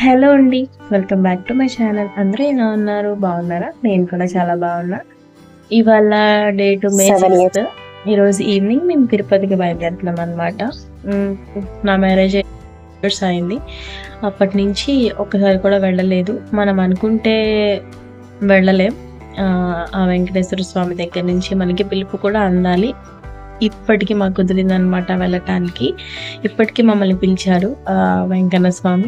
Hello అండి, welcome back to my channel. అందరూ ఎలా ఉన్నారు? బాగున్నారా? నేను కూడా చాలా బాగున్నా. ఇవాళ డేట్ మే 6th. ఈరోజు ఈవినింగ్ మేము తిరుపతికి బయలుదేరుతున్నాం అనమాట. నా మ్యారేజ్ ఇయర్స్ అయింది. అప్పటి నుంచి ఒక్కసారి కూడా వెళ్ళలేదు. మనం అనుకుంటే వెళ్ళలేం. ఆ వెంకటేశ్వర స్వామి దగ్గర నుంచి మనకి పిలుపు కూడా అందాలి. ఇప్పటికీ మాకు కుదిరిందనమాట వెళ్ళటానికి. ఇప్పటికీ మమ్మల్ని పిలిచారు వెంకన్న స్వామి.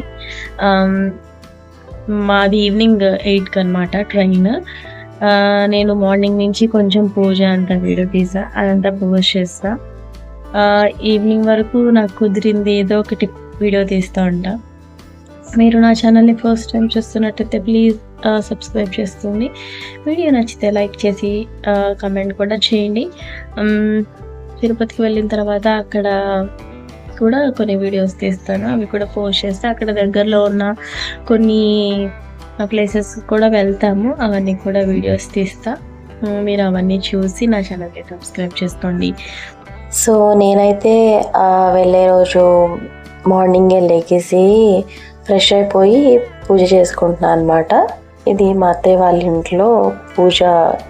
మాది ఈవినింగ్ 8కి అనమాట ట్రైన్. నేను మార్నింగ్ నుంచి కొంచెం పూజ అంతా వీడియో తీసా, అదంతా పోస్ట్ చేస్తా. ఈవినింగ్ వరకు నాకు కుదిరింది ఏదో ఒకటి వీడియో తీస్తూ ఉంటా. మీరు నా ఛానల్ని ఫస్ట్ టైం చూస్తున్నట్టయితే ప్లీజ్ సబ్స్క్రైబ్ చేసుకోండి. వీడియో నచ్చితే లైక్ చేసి కమెంట్ కూడా చేయండి. తిరుపతికి వెళ్ళిన తర్వాత అక్కడ కూడా కొన్ని వీడియోస్ తీస్తాను, అవి కూడా పోస్ట్ చేస్తే అక్కడ దగ్గరలో ఉన్న కొన్ని ప్లేసెస్ కూడా వెళ్తాము, అవన్నీ కూడా వీడియోస్ తీస్తా. మీరు అవన్నీ చూసి నా ఛానల్కి సబ్స్క్రైబ్ చేసుకోండి. సో నేనైతే వెళ్ళే రోజు మార్నింగే లేచేసి ఫ్రెష్ అయిపోయి పూజ చేసుకుంటున్నాను అనమాట. ఇది మా అత్తయ్య వాళ్ళ ఇంట్లో పూజ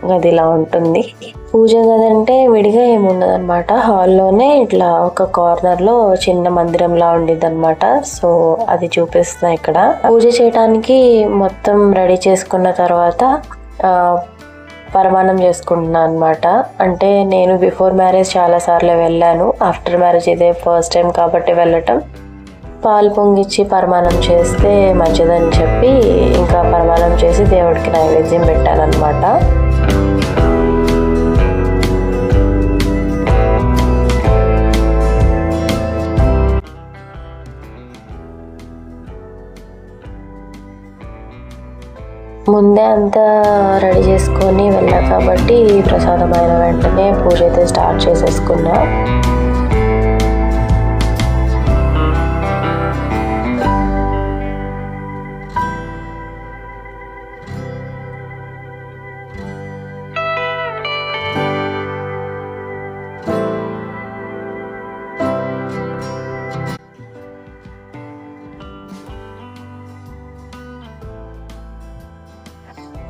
గది ఇలా ఉంటుంది. పూజ గది అంటే విడిగా ఏముండదు అనమాట, హాల్లోనే ఇట్లా ఒక కార్నర్లో చిన్న మందిరంలా ఉండిద్ది అనమాట. సో అది చూపిస్తున్నా ఇక్కడ. పూజ చేయడానికి మొత్తం రెడీ చేసుకున్న తర్వాత పరమాన్నం చేసుకుంటున్నాను అనమాట. అంటే నేను బిఫోర్ మ్యారేజ్ చాలాసార్లు వెళ్ళాను, ఆఫ్టర్ మ్యారేజ్ ఇదే ఫస్ట్ టైం కాబట్టి వెళ్ళటం. పాలు పొంగిచ్చి పరమాన్నం చేస్తే మంచిదని చెప్పి ఇంకా పరమాన్నం చేసి దేవుడికి నైవేద్యం పెట్టానన్నమాట. ముందే అంతా రెడీ చేసుకొని వెళ్ళా కాబట్టి ప్రసాదమైన వెంటనే పూజ అయితే స్టార్ట్ చేసేసుకున్నా.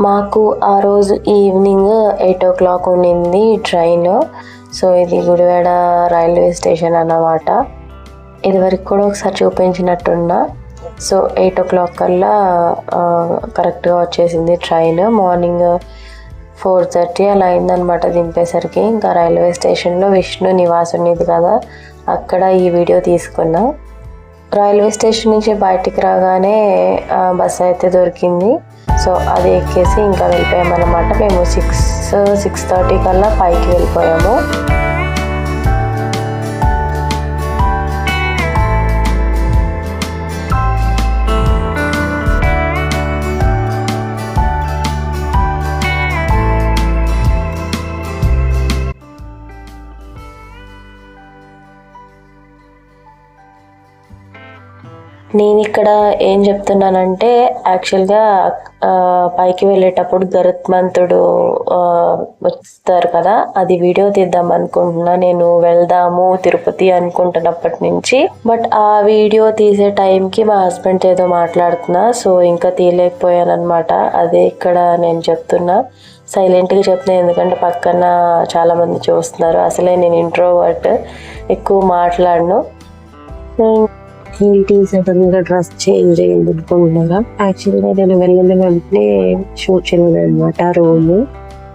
మాకు ఆ రోజు ఈవినింగ్ 8 o'clock ఉండింది ట్రైన్. సో ఇది గుడివాడ రైల్వే స్టేషన్ అన్నమాట. ఇదివరకు కూడా ఒకసారి చూపించినట్టున్నా. సో 8 o'clock కల్లా కరెక్ట్గా వచ్చేసింది ట్రైన్. మార్నింగ్ 4:30 అలా అయిందనమాట దింపేసరికి. ఇంకా రైల్వే స్టేషన్లో విష్ణు నివాస్ ఉండేది కదా, అక్కడ ఈ వీడియో తీసుకున్నా. రైల్వే స్టేషన్ నుంచి బయటికి రాగానే బస్సు అయితే దొరికింది. సో అది ఎక్కేసి ఇంకా వెళ్ళిపోయామన్నమాట. మేము 6:30 కల్లా పైకి వెళ్ళిపోయాము. నేను ఇక్కడ ఏం చెప్తున్నానంటే, యాక్చువల్గా పైకి వెళ్ళేటప్పుడు గరుత్మంతుడు వస్తారు కదా, అది వీడియో తీద్దాం అనుకుంటున్నా. నేను వెళ్దాము తిరుపతి అనుకుంటున్నప్పటి నుంచి. బట్ ఆ వీడియో తీసే టైంకి మా హస్బెండ్ ఏదో మాట్లాడుతున్నా, సో ఇంకా తీయలేకపోయాను అనమాట. అదే ఇక్కడ నేను చెప్తున్నా, సైలెంట్గా చెప్తున్నా, ఎందుకంటే పక్కన చాలామంది చూస్తున్నారు. అసలే నేను ఇంట్రోవర్ట్, ఎక్కువ మాట్లాడను. ఏంటి సడన్గా డ్రెస్ చేంజ్ అయ్యింది అనుకుంటున్నారా? యాక్చువల్గా నేను వెళ్ళిన వెంటనే షూట్ చేయలేదు అనమాట. రూమ్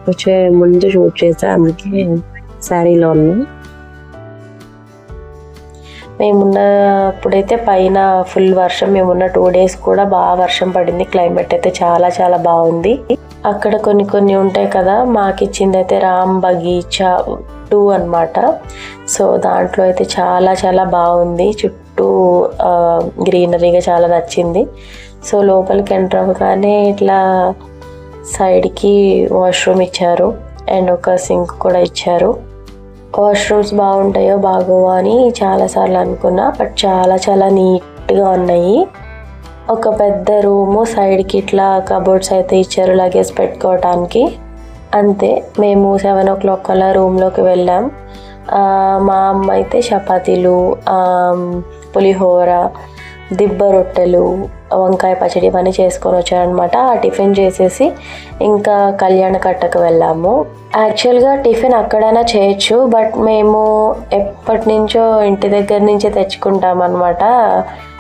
వచ్చే ముందు షూట్ చేసా, అందుకే శారీలో ఉన్నాం. మేమున్నప్పుడైతే పైన ఫుల్ వర్షం. మేమున్న 2 days కూడా బాగా వర్షం పడింది. క్లైమేట్ అయితే చాలా చాలా బాగుంది. అక్కడ కొన్ని ఉంటాయి కదా, మాకు ఇచ్చింది అయితే రామ్ బగీచా 2 అనమాట. సో దాంట్లో అయితే చాలా చాలా బాగుంది, చుట్టూ గ్రీనరీగా చాలా నచ్చింది. సో లోపలికి ఎంటర్ అవ్వగానే ఇట్లా సైడ్కి వాష్రూమ్ ఇచ్చారు అండ్ ఒక సింక్ కూడా ఇచ్చారు. వాష్రూమ్స్ బాగుంటాయో బాగోవో అని చాలాసార్లు అనుకున్నా, బట్ చాలా చాలా నీట్గా ఉన్నాయి. ఒక పెద్ద రూము, సైడ్కి ఇట్లా కబోర్డ్స్ అయితే ఇచ్చారు లగేజ్ పెట్టుకోవటానికి. అంతే. మేము 7 o'clock అలా రూమ్లోకి వెళ్ళాం. మా అమ్మ అయితే చపాతీలు, పులిహోర, దిబ్బ రొట్టెలు, వంకాయ పచ్చడి ఇవన్నీ చేసుకొని వచ్చారనమాట. ఆ టిఫిన్ చేసేసి ఇంకా కళ్యాణ కట్టకు వెళ్ళాము. యాక్చువల్గా టిఫిన్ అక్కడైనా చేయొచ్చు, బట్ మేము ఎప్పటి నుంచో ఇంటి దగ్గర నుంచే తెచ్చుకుంటాం అనమాట.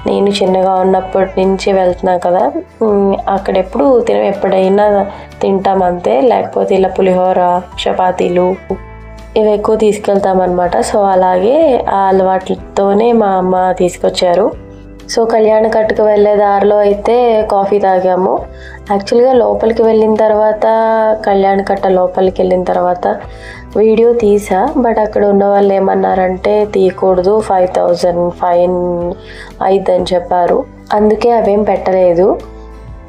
నేను చిన్నగా ఉన్నప్పటి నుంచి వెళ్తున్నా కదా, అక్కడెప్పుడు ఎప్పుడైనా తింటాం అంతే. లేకపోతే ఇలా పులిహోర, చపాతీలు ఇవి ఎక్కువ తీసుకెళ్తామన్నమాట. సో అలాగే ఆ అలవాట్లతోనే మా అమ్మ తీసుకొచ్చారు. సో కళ్యాణ కట్టుకు వెళ్ళే దారిలో అయితే కాఫీ తాగాము. యాక్చువల్గా లోపలికి వెళ్ళిన తర్వాత, కళ్యాణ కట్ట లోపలికి వెళ్ళిన తర్వాత వీడియో తీసా, బట్ అక్కడ ఉన్న వాళ్ళు ఏమన్నారంటే తీయకూడదు, 5,000 ఫైన్ అయిద్దని చెప్పారు. అందుకే అవేం పెట్టలేదు.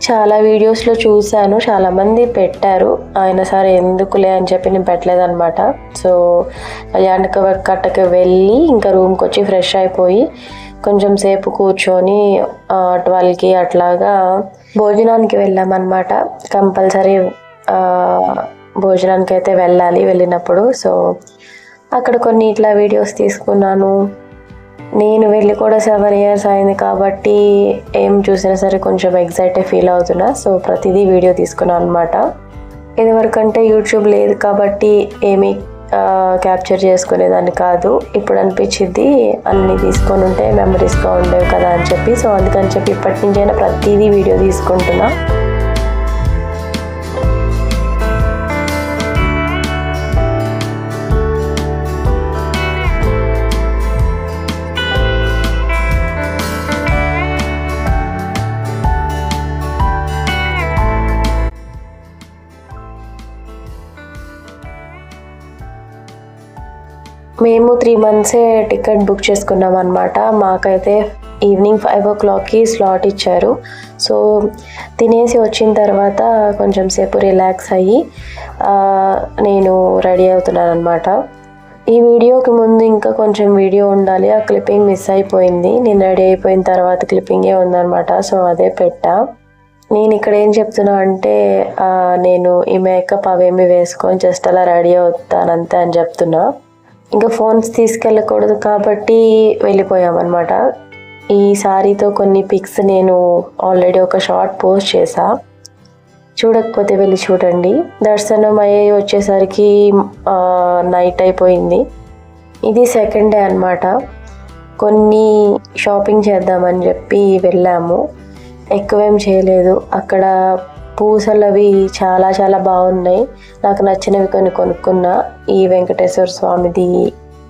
చాలా వీడియోస్లో చూశాను, చాలామంది పెట్టారు, అయినా సరే ఎందుకులే అని చెప్పి నేను పెట్టలేదన్నమాట. సో కళ్యాణ కట్టకి వెళ్ళి ఇంకా రూమ్కి వచ్చి ఫ్రెష్ అయిపోయి కొంచెం సేపు కూర్చొని 12కి అట్లాగా భోజనానికి వెళ్ళామన్నమాట. కంపల్సరీ భోజనానికి అయితే వెళ్ళాలి వెళ్ళినప్పుడు. సో అక్కడ కొన్ని ఇట్లా వీడియోస్ తీసుకున్నాను. నేను వెళ్ళి కూడా 7 years అయింది కాబట్టి ఏం చూసినా సరే కొంచెం ఎగ్జైట్ ఫీల్ అవుతున్నా. సో ప్రతిదీ వీడియో తీసుకున్నాను అనమాట. ఇదివరకంటే యూట్యూబ్ లేదు కాబట్టి ఏమీ క్యాప్చర్ చేసుకునేదాన్ని కాదు. ఇప్పుడు అనిపించింది అన్నీ తీసుకొని ఉంటే మెమరీస్గా ఉండేవి కదా అని చెప్పి. సో అందుకని చెప్పి ఇప్పటి నుంచైనా ప్రతిదీ వీడియో తీసుకుంటున్నా. మేము 3 months టికెట్ బుక్ చేసుకున్నాం అనమాట. మాకైతే ఈవినింగ్ 5 o'clockకి స్లాట్ ఇచ్చారు. సో తినేసి వచ్చిన తర్వాత కొంచెం సేపు రిలాక్స్ అయ్యి నేను రెడీ అవుతున్నాను అనమాట. ఈ వీడియోకి ముందు ఇంకా కొంచెం వీడియో ఉండాలి, ఆ క్లిప్పింగ్ మిస్ అయిపోయింది. నేను రెడీ అయిపోయిన తర్వాత క్లిప్పింగే ఉందన్నమాట. సో అదే పెట్టా. నేను ఇక్కడ ఏం చెప్తున్నా అంటే నేను ఈ మేకప్ అవేమి వేసుకొని జస్ట్ అలా రెడీ అవుతానంతే అని చెప్తున్నా. ఇంకా ఫోన్స్ తీసుకెళ్ళకూడదు కాబట్టి వెళ్ళిపోయామన్నమాట. ఈ సారీతో కొన్ని పిక్స్ నేను ఆల్రెడీ ఒక షార్ట్ పోస్ట్ చేసా, చూడకపోతే వెళ్ళి చూడండి. దర్శనం అయ్యి వచ్చేసరికి నైట్ అయిపోయింది. ఇది సెకండ్ డే అనమాట. కొన్ని షాపింగ్ చేద్దామని చెప్పి వెళ్ళాము, ఎక్కువేం చేయలేదు. అక్కడ పూసలు అవి చాలా చాలా బాగున్నాయి, నాకు నచ్చినవి కొన్ని కొనుక్కున్నా. ఈ వెంకటేశ్వర స్వామిది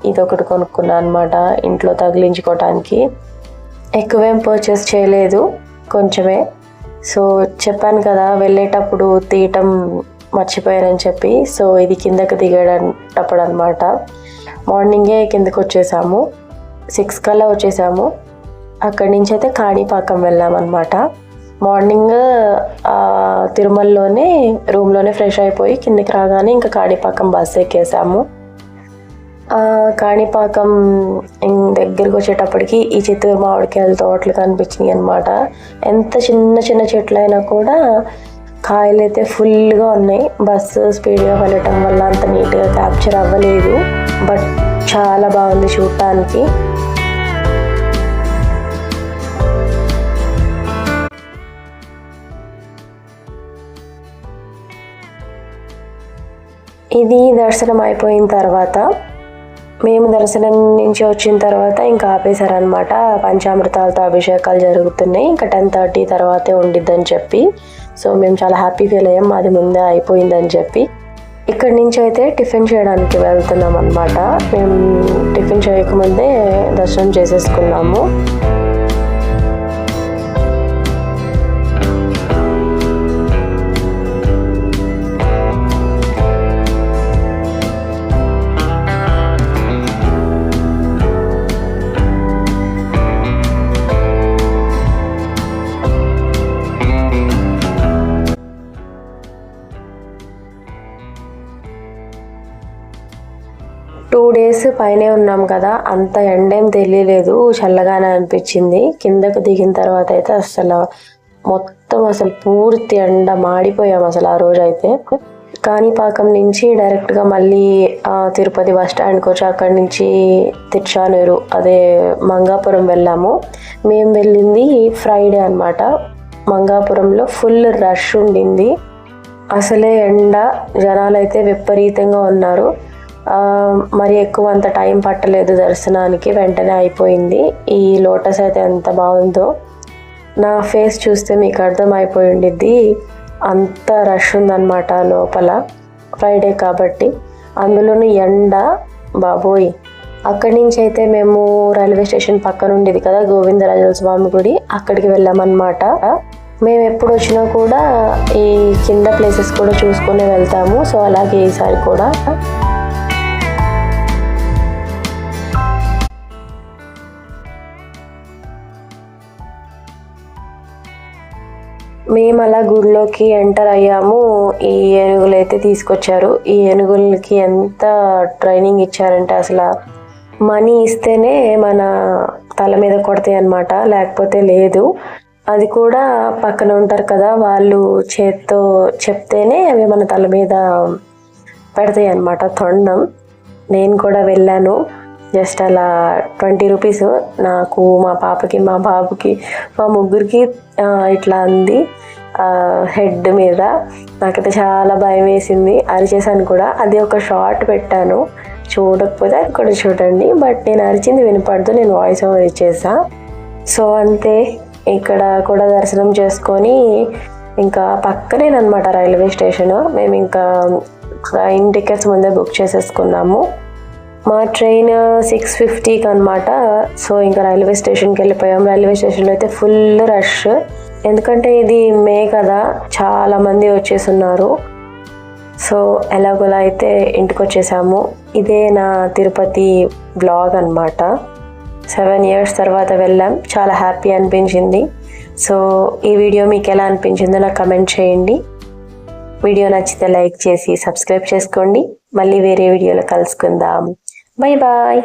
ఇదొకటి కొనుక్కున్నా అనమాట ఇంట్లో తగిలించుకోవటానికి. ఎక్కువేం పర్చేస్ చేయలేదు, కొంచెమే. సో చెప్పాను కదా వెళ్ళేటప్పుడు తీయటం మర్చిపోయానని చెప్పి. సో ఇది కిందకి దిగేటప్పుడు అనమాట. మార్నింగే కిందకి వచ్చేసాము, 6 కల్లా వచ్చేసాము. అక్కడి నుంచి అయితే కాణిపాకం వెళ్ళామన్నమాట. మార్నింగ్ తిరుమలలోనే రూమ్లోనే ఫ్రెష్ అయిపోయి కిందకి రాగానే ఇంకా కాణిపాకం బస్సు ఎక్కేసాము. కాణిపాకం దగ్గరికి వచ్చేటప్పటికి ఈ చిత్తూరు మామిడికాయల తోటలు కనిపించినాయి అనమాట. ఎంత చిన్న చిన్న చెట్లు అయినా కూడా కాయలు అయితే ఫుల్గా ఉన్నాయి. బస్సు స్పీడ్గా వెళ్ళటం వల్ల అంత నీట్గా క్యాప్చర్ అవ్వలేదు, బట్ చాలా బాగుంది చూడటానికి. ఇది దర్శనం అయిపోయిన తర్వాత, మేము దర్శనం నుంచి వచ్చిన తర్వాత ఇంకా ఆపేశారనమాట. పంచామృతాలతో అభిషేకాలు జరుగుతున్నాయి, ఇంకా 10:30 తర్వాతే ఉండిద్దని చెప్పి. సో మేము చాలా హ్యాపీ ఫీల్ అయ్యాం, అది ముందే అయిపోయిందని చెప్పి. ఇక్కడి నుంచి అయితే టిఫిన్ చేయడానికి వెళ్తున్నాం అనమాట. మేము టిఫిన్ చేయకముందే దర్శనం చేసేసుకున్నాము. days పైనే ఉన్నాం కదా, అంత ఎండేం తెలియలేదు, చల్లగానే అనిపించింది. కిందకు దిగిన తర్వాత అయితే అసలు మొత్తం పూర్తి ఎండ మాడిపోయాం అసలు ఆ రోజు అయితే. కాణిపాకం నుంచి డైరెక్ట్గా మళ్ళీ తిరుపతి బస్ స్టాండ్కి వచ్చి అక్కడి నుంచి తిరుచానూరు అదే మంగాపురం వెళ్ళాము. మేము వెళ్ళింది ఫ్రైడే అనమాట. మంగాపురంలో ఫుల్ రష్ ఉండింది, అసలే ఎండ, జనాలు అయితే విపరీతంగా ఉన్నారు. మరి ఎక్కువ అంత టైం పట్టలేదు దర్శనానికి, వెంటనే అయిపోయింది. ఈ లోటస్ అయితే ఎంత బాగుందో, నా ఫేస్ చూస్తే మీకు అర్థమైపోయి ఉండిద్ది, అంత రష్ ఉందన్నమాట లోపల. ఫ్రైడే కాబట్టి, అందులోనూ ఎండ బాబోయ్. అక్కడి నుంచి అయితే మేము రైల్వే స్టేషన్ పక్కన ఉండేది కదా గోవిందరాజుల స్వామి గుడి, అక్కడికి వెళ్ళామన్నమాట. మేము ఎప్పుడు వచ్చినా కూడా ఈ కింద ప్లేసెస్ కూడా చూసుకొని వెళ్తాము. సో అలాగే ఈసారి కూడా మేము అలా గుడిలోకి ఎంటర్ అయ్యాము. ఈ ఏనుగులు అయితే తీసుకొచ్చారు. ఈ ఏనుగులకి ఎంత ట్రైనింగ్ ఇచ్చారంటే అసలు మనీ ఇస్తేనే మన తల మీద కొడతాయి అన్నమాట, లేకపోతే లేదు. అది కూడా పక్కన ఉంటారు కదా, వాళ్ళు చేత్తో చెప్తేనే అవి మన తల మీద పెడతాయి అన్నమాట తొండం. నేను కూడా వెళ్ళాను, జస్ట్ అలా 20 రూపీస్ నాకు, మా పాపకి, మా బాబుకి, మా ముగ్గురికి ఇట్లా అంది హెడ్ మీద. నాకైతే చాలా భయం వేసింది, అరిచేసాను కూడా. అది ఒక షార్ట్ పెట్టాను, చూడకపోతే అది కూడా చూడండి. బట్ నేను అరిచింది వినపడుతూ నేను వాయిస్ ఓవర్ ఇచ్చేసా. సో అంతే, ఇక్కడ కూడా దర్శనం చేసుకొని ఇంకా పక్కనేనమాట రైల్వే స్టేషన్. మేము ఇంకా ట్రైన్ టికెట్స్ ముందే బుక్ చేసేసుకున్నాము. మా ట్రైన్ 6:50కి అనమాట. సో ఇంకా రైల్వే స్టేషన్కి వెళ్ళిపోయాం. రైల్వే స్టేషన్లో అయితే ఫుల్ రష్, ఎందుకంటే ఇది మే కదా, చాలామంది వచ్చేస్తున్నారు. సో ఎలాగోలా అయితే ఇంటికి వచ్చేసాము. ఇదే నా తిరుపతి వ్లాగ్ అనమాట. 7 years తర్వాత వెళ్ళాం, చాలా హ్యాపీ అనిపించింది. సో ఈ వీడియో మీకు ఎలా అనిపించిందో నాకు కమెంట్ చేయండి. వీడియో నచ్చితే లైక్ చేసి సబ్స్క్రైబ్ చేసుకోండి. మళ్ళీ వేరే వీడియోలో కలుసుకుందాం. Bye bye.